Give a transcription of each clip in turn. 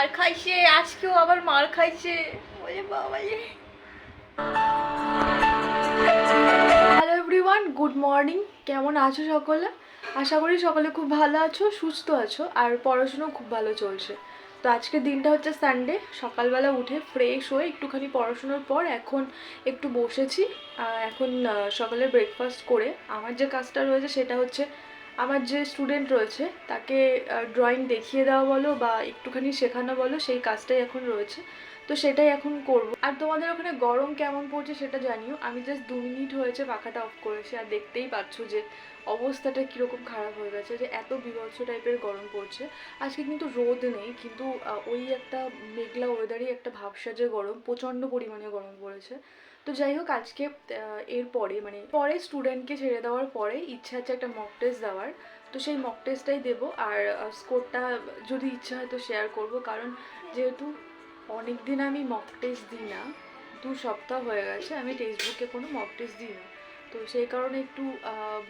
মার খাইছে, আজকেও আবার মার খাইছে। ওরে বাবা রে। Hello everyone, good morning. কেমন আছো সকলে? আশা করি সকলে খুব ভালো আছো, সুস্থ আছো, আর পড়াশোনাও খুব ভালো চলছে। তো আজকের দিনটা হচ্ছে সানডে। সকালবেলা উঠে ফ্রেশ হয়ে একটুখানি পড়াশোনার পর এখন একটু বসেছি। এখন সকালে ব্রেকফাস্ট করে আমার যে কাজটা রয়েছে সেটা হচ্ছে আমার যে স্টুডেন্ট রয়েছে তাকে ড্রয়িং দেখিয়ে দেওয়া বলো বা একটুখানি শেখানো বলো, সেই কাজটাই এখন রয়েছে। তো সেটাই এখন করব। আর তোমাদের ওখানে গরম কেমন পড়ছে সেটা জানিও। আমি জাস্ট 2 মিনিট হয়েছে পাখাটা অফ করেছি, আর দেখতেই পাচ্ছ যে অবস্থাটা কীরকম খারাপ হয়ে গেছে, যে এত বীভৎস টাইপের গরম পড়ছে। আজকে কিন্তু রোদ নেই, কিন্তু ওই একটা মেঘলা ওয়েদারই একটা ভাবসাজে গরম, প্রচণ্ড পরিমাণে গরম পড়েছে। তো যাই হোক, আজকে এরপরে পরে স্টুডেন্টকে ছেড়ে দেওয়ার পরে ইচ্ছা আছে একটা মক টেস্ট দেওয়ার। তো সেই মক টেস্টটাই দেবো, আর স্কোরটা যদি ইচ্ছা হয় তো শেয়ার করবো। কারণ যেহেতু অনেক দিন আমি মক টেস্ট দিই না, 2 সপ্তাহ হয়ে গেছে আমি টেক্সট বুকে কোনো মক টেস্ট দিই না। তো সেই কারণে একটু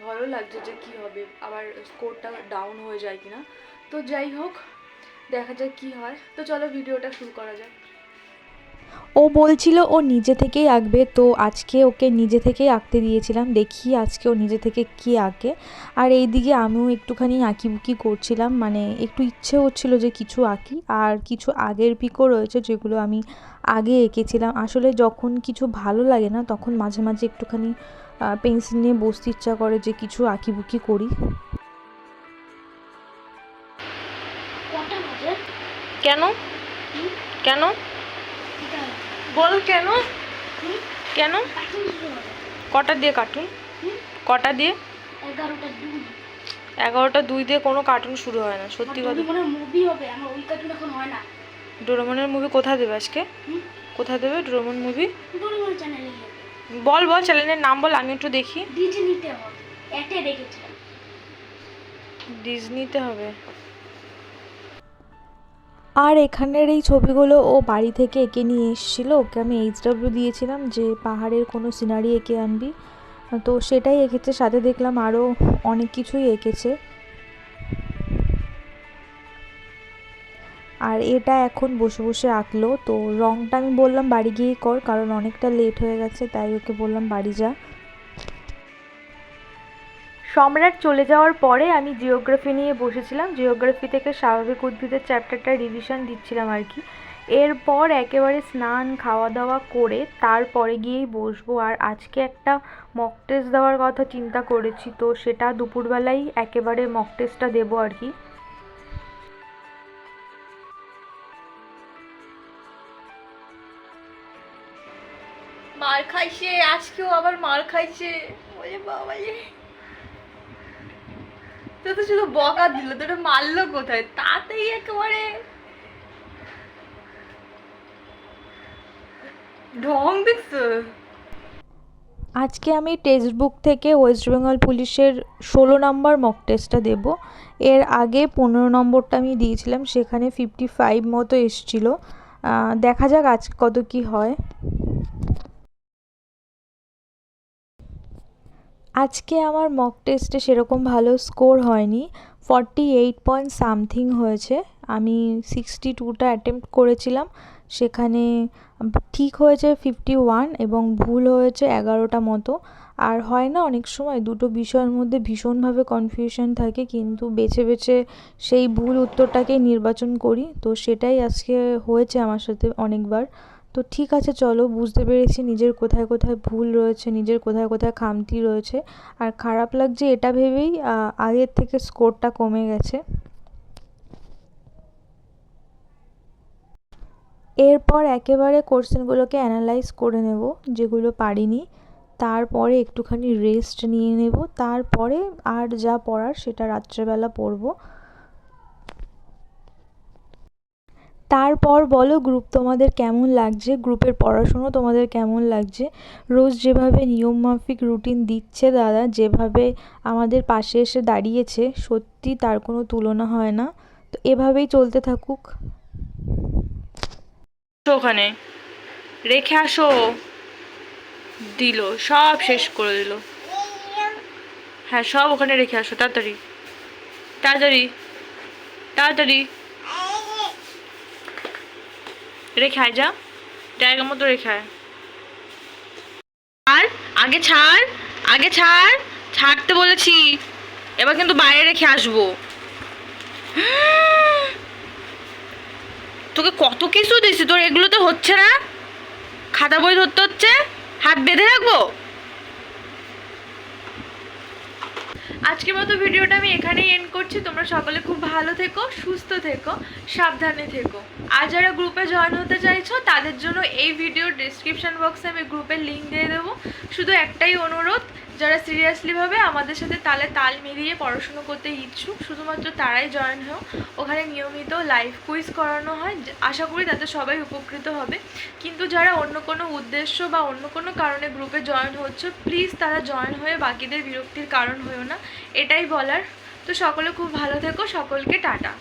ভয়ও লাগছে যে কী হবে, আবার স্কোরটা ডাউন হয়ে যায় কিনা। তো যাই হোক, দেখা যাক কী হয়। তো চলো ভিডিওটা শুরু করা যাক। ও বলছিল ও নিজে থেকেই আঁকবে, তো আজকে ওকে নিজে থেকেই আঁকতে দিয়েছিলাম। দেখি আজকে ও নিজে থেকে কী আঁকে। আর এইদিকে আমিও একটুখানি আঁকিবুকি করছিলাম, মানে একটু ইচ্ছে হচ্ছিল যে কিছু আঁকি। আর কিছু আগের পিকও রয়েছে যেগুলো আমি আগে এঁকেছিলাম। আসলে যখন কিছু ভালো লাগে না তখন মাঝে মাঝে একটুখানি পেন্সিল নিয়ে বসতে ইচ্ছা করে যে কিছু আঁকিবুকি করি। কেন কেন বল, কেন কেন কটা দিয়ে কার্টুন? কটা দিয়ে? 11টা 2 দিয়ে কোনো কার্টুন শুরু হয় না, সত্যি কথা। মুভি হবে, আমার ওই কার্টুন এখন হয় না। ডোরেমনের মুভি কোথায় দেবে আজকে? কোথায় দেবে ডোরেমন মুভি? ডোরেমন চ্যানেলে বল বল, চ্যানেলের নাম বল, আমি একটু দেখি। ডিজনিতে হবে, এতে দেখেছিলাম। ডিজনিতে হবে? আর এখানের এই ছবিগুলো ও বাড়ি থেকে এঁকে নিয়ে এসেছিলো। ওকে আমি HW দিয়েছিলাম যে পাহাড়ের কোনো সিনারি এঁকে আনবি, তো সেটাই এঁকেছে। সাথে দেখলাম আরও অনেক কিছুই এঁকেছে। আর এটা এখন বসে বসে আঁকলো। তো রঙটা আমি বললাম বাড়ি গিয়েই কর, কারণ অনেকটা লেট হয়ে গেছে, তাই ওকে বললাম বাড়ি যা। সম্রাট চলে যাওয়ার পরে আমি জিওগ্রাফি নিয়ে বসেছিলাম। জিওগ্রাফি থেকে স্বাভাবিক উদ্ভিদের চ্যাপ্টারটা রিভিশন দিচ্ছিলাম আর কি। এরপর একেবারে স্নান খাওয়া দাওয়া করে তারপরে গিয়েই বসবো। আর আজকে একটা মক টেস্ট দেওয়ার কথা চিন্তা করেছি, তো সেটা দুপুরবেলাই একেবারে মক টেস্টটা দেবো আর কি। মার খাইছে, আজকেও আবার মার খাইছে। ওরে বাবা রে। তো শুধু বকা দিল, তো মারলো কোথায়? তাতেই একেবারে ঢং দেখছো। আজকে আমি টেক্সট বুক থেকে ওয়েস্ট বেঙ্গল পুলিশের 16 নম্বর মক টেস্টটা দেব। এর আগে 15 নম্বরটা আমি দিয়েছিলাম, সেখানে 55 মতো এসেছিলো। দেখা যাক আজকে কত কি হয়। আজকে আমার মক টেস্টে সেরকম ভালো স্কোর হয়নি, 48 পয়েন্ট সামথিং হয়েছে। আমি 62টা অ্যাটেম্প্ট করেছিলাম, সেখানে ঠিক হয়েছে 51 এবং ভুল হয়েছে 11টা মতো। আর হয় না অনেক সময় দুটো বিষয়ের মধ্যে ভীষণভাবে কনফিউশন থাকে, কিন্তু বেছে বেছে সেই ভুল উত্তরটাকেই নির্বাচন করি। তো সেটাই আজকে হয়েছে আমার সাথে অনেকবার। তো ঠিক আছে, চলো, বুঝতে পেরেছি নিজের কোথায় কোথায় ভুল রয়েছে, নিজের কোথায় কোথায় খামতি রয়েছে। আর খারাপ লাগছে এটা ভেবেই আগের থেকে স্কোরটা কমে গেছে। এরপর একেবারে কোশ্চেনগুলোকে অ্যানালাইজ করে নেব, যেগুলো পারিনি। তারপরে একটুখানি রেস্ট নিয়ে নেব, তারপরে আর যা পড়ার সেটা রাত্রেবেলা পড়বো। তারপর বলো, গ্রুপ তোমাদের কেমন লাগছে? গ্রুপের পড়াশুনো তোমাদের কেমন লাগছে? রোজ যেভাবে নিয়মমাফিক রুটিন দিচ্ছে দাদা, যেভাবে আমাদের পাশে এসে দাঁড়িয়েছে, সত্যি তার কোনো তুলনা হয় না। তো এভাবেই চলতে থাকুক। ওখানে রেখে আসো। দিল, সব শেষ করে দিল। হ্যাঁ, সব ওখানে রেখে আসো, তাড়াতাড়ি তাড়াতাড়ি তাড়াতাড়ি। রেখে আয়, যা জায়গা মতো রেখে আয়। আর আগে ছাড়, আগে ছাড়, ছাড়তে বলেছি। এবার কিন্তু বাইরে রেখে আসবো। তোকে কত কিছু দিছি, তোর এগুলোতে হচ্ছে না। খাতা বই ধরতে হচ্ছে, হাত বেঁধে রাখবো। আজকের মতো ভিডিওটা আমি এখানেই এন্ড করছি। তোমরা সকলে খুব ভালো থেকো, সুস্থ থেকো, সাবধানে থেকো। আর যারা গ্রুপে জয়েন হতে চাইছো তাদের জন্য এই ভিডিওর ডেসক্রিপশন বক্সে আমি গ্রুপের লিঙ্ক দিয়ে দেবো। শুধু একটাই অনুরোধ, যারা সিরিয়াসলিভাবে আমাদের সাথে তালে তাল মিলিয়ে পড়াশুনো করতে ইচ্ছুক শুধুমাত্র তারাই জয়েন হও। ওখানে নিয়মিত লাইভ কুইজ করানো হয়, আশা করি তাতে সবাই উপকৃত হবে। কিন্তু যারা অন্য কোনো উদ্দেশ্য বা অন্য কোনো কারণে গ্রুপে জয়েন হচ্ছে, প্লিজ তারা জয়েন হয়ে বাকিদের বিরক্তির কারণ হয়েও না, এটাই বলার। তো সকলে খুব ভালো থেকো, সকলকে টাটা।